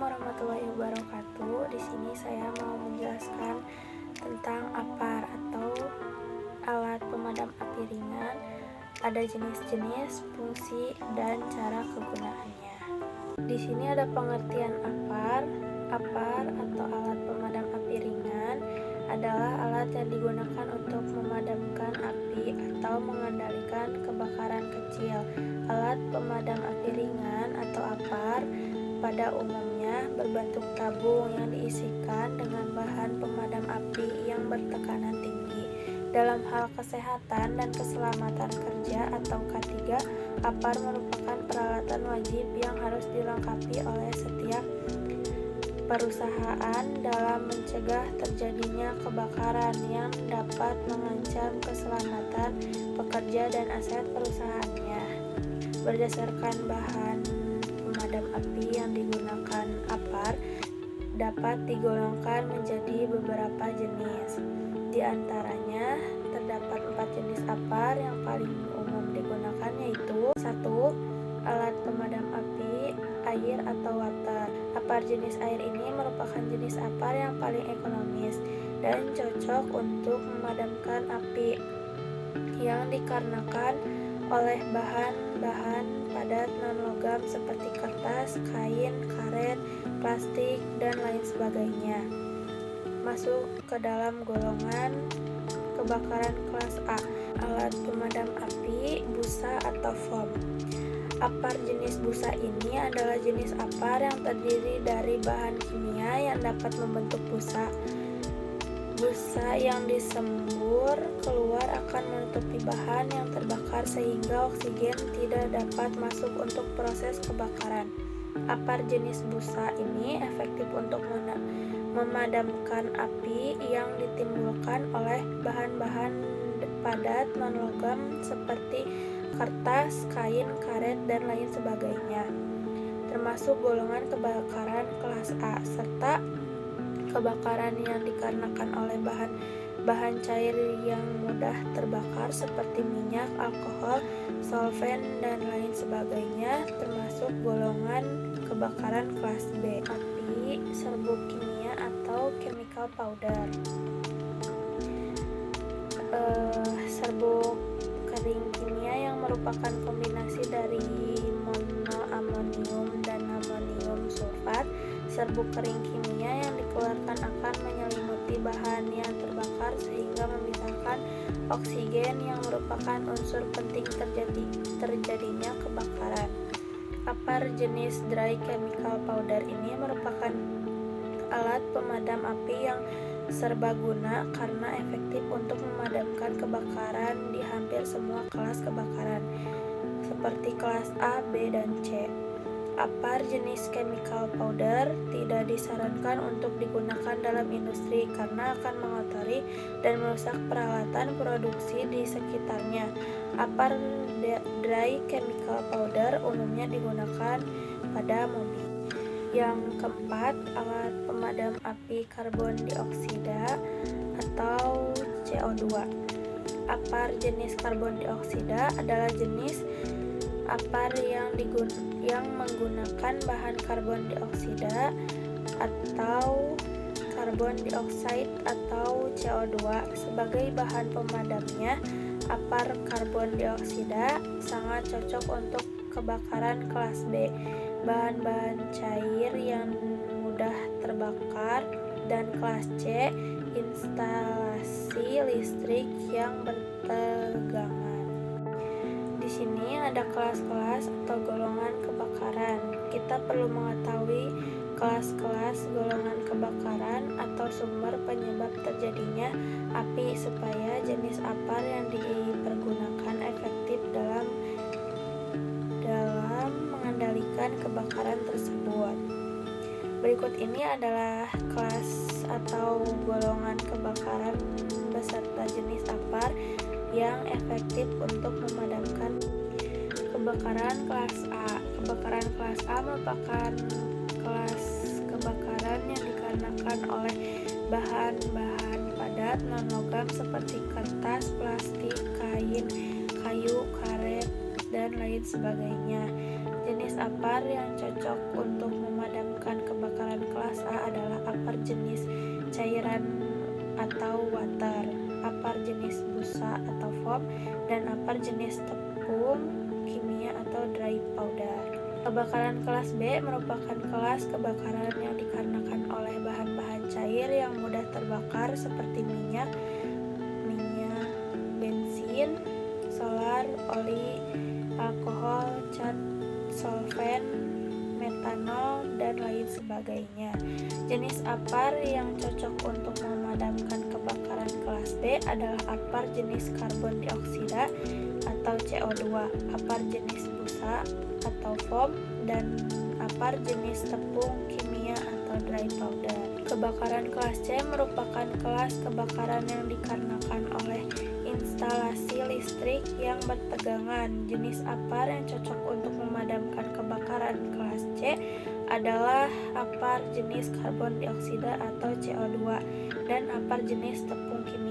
warahmatullahi wabarakatuh. Di sini saya mau menjelaskan tentang APAR atau alat pemadam api ringan. Ada jenis-jenis, fungsi, dan cara kegunaannya. Di sini ada pengertian APAR. APAR atau alat pemadam api ringan adalah alat yang digunakan untuk memadamkan api atau mengendalikan kebakaran kecil. Alat pemadam api ringan atau APAR pada umumnya berbentuk tabung yang diisikan dengan bahan pemadam api yang bertekanan tinggi. Dalam hal kesehatan dan keselamatan kerja atau K3, APAR merupakan peralatan wajib yang harus dilengkapi oleh setiap perusahaan dalam mencegah terjadinya kebakaran yang dapat mengancam keselamatan pekerja dan aset perusahaannya. Berdasarkan bahan pemadam api yang digunakan, APAR dapat digolongkan menjadi beberapa jenis. Di antaranya terdapat 4 jenis APAR yang paling umum digunakan, yaitu 1. Alat pemadam api air atau water. APAR jenis air ini merupakan jenis APAR yang paling ekonomis dan cocok untuk memadamkan api yang dikarenakan oleh bahan-bahan padat non-logam seperti kertas, kain, karet, plastik, dan lain sebagainya. Masuk ke dalam golongan kebakaran kelas A. Alat pemadam api busa atau foam. APAR jenis busa ini adalah jenis APAR yang terdiri dari bahan kimia yang dapat membentuk busa. Busa yang disembur keluar akan menutupi bahan yang terbakar sehingga oksigen tidak dapat masuk untuk proses kebakaran. APAR jenis busa ini efektif untuk memadamkan api yang ditimbulkan oleh bahan-bahan padat non-logam seperti kertas, kain, karet, dan lain sebagainya, termasuk golongan kebakaran kelas A, serta kebakaran yang dikarenakan oleh bahan cair yang mudah terbakar seperti minyak, alkohol, solvent, dan lain sebagainya, termasuk golongan kebakaran kelas B. Api serbuk kimia atau chemical powder. Serbuk kering kimia yang merupakan kombinasi dari monoamonium dan amonium sulfat. Serbuk kering kimia yang dikeluarkan akan menyelimuti bahan yang terbakar sehingga memisahkan oksigen yang merupakan unsur penting terjadinya kebakaran. APAR jenis dry chemical powder ini merupakan alat pemadam api yang serbaguna karena efektif untuk memadamkan kebakaran di hampir semua kelas kebakaran seperti kelas A, B, dan C. APAR jenis chemical powder tidak disarankan untuk digunakan dalam industri karena akan mengotori dan merusak peralatan produksi di sekitarnya. APAR dry chemical powder umumnya digunakan pada mobil. Yang keempat, alat pemadam api karbon dioksida atau CO2. APAR jenis karbon dioksida adalah jenis APAR yang menggunakan bahan karbon dioksida atau karbon dioksida atau CO2 sebagai bahan pemadamnya. APAR karbon dioksida sangat cocok untuk kebakaran kelas B, bahan-bahan cair yang mudah terbakar, dan kelas C, instalasi listrik yang bertegangan. Di sini ada kelas-kelas atau golongan kebakaran. Kita perlu mengetahui kelas-kelas golongan kebakaran atau sumber penyebab terjadinya api supaya jenis APAR yang dipergunakan efektif dalam mengendalikan kebakaran tersebut. Berikut ini adalah kelas atau golongan kebakaran beserta jenis APAR yang efektif untuk memadamkan kebakaran kelas A. Kebakaran kelas A merupakan kelas kebakaran yang dikarenakan oleh bahan-bahan padat non-logam seperti kertas, plastik, kain, kayu, karet, dan lain sebagainya. Jenis Jenis apar yang cocok untuk memadamkan kebakaran kelas A adalah apar jenis cairan atau water, apar jenis busa atau foam, dan apar jenis tepung kimia atau dry powder. Kebakaran kelas B merupakan kelas kebakaran yang dikarenakan oleh bahan-bahan cair yang mudah terbakar seperti minyak, bensin, solar, oli, alkohol, cat, solvent, metanol, dan lain sebagainya. Jenis apar yang cocok untuk memadamkan kebakaran kelas B adalah apar jenis karbon dioksida atau CO2, apar jenis busa atau foam, dan apar jenis tepung kimia atau dry powder. Kebakaran kelas C merupakan kelas kebakaran yang dikarenakan oleh instalasi listrik yang bertegangan. Jenis apar yang cocok untuk memadamkan kebakaran kelas C adalah apar jenis karbon dioksida atau CO2 dan apar jenis tepung kimia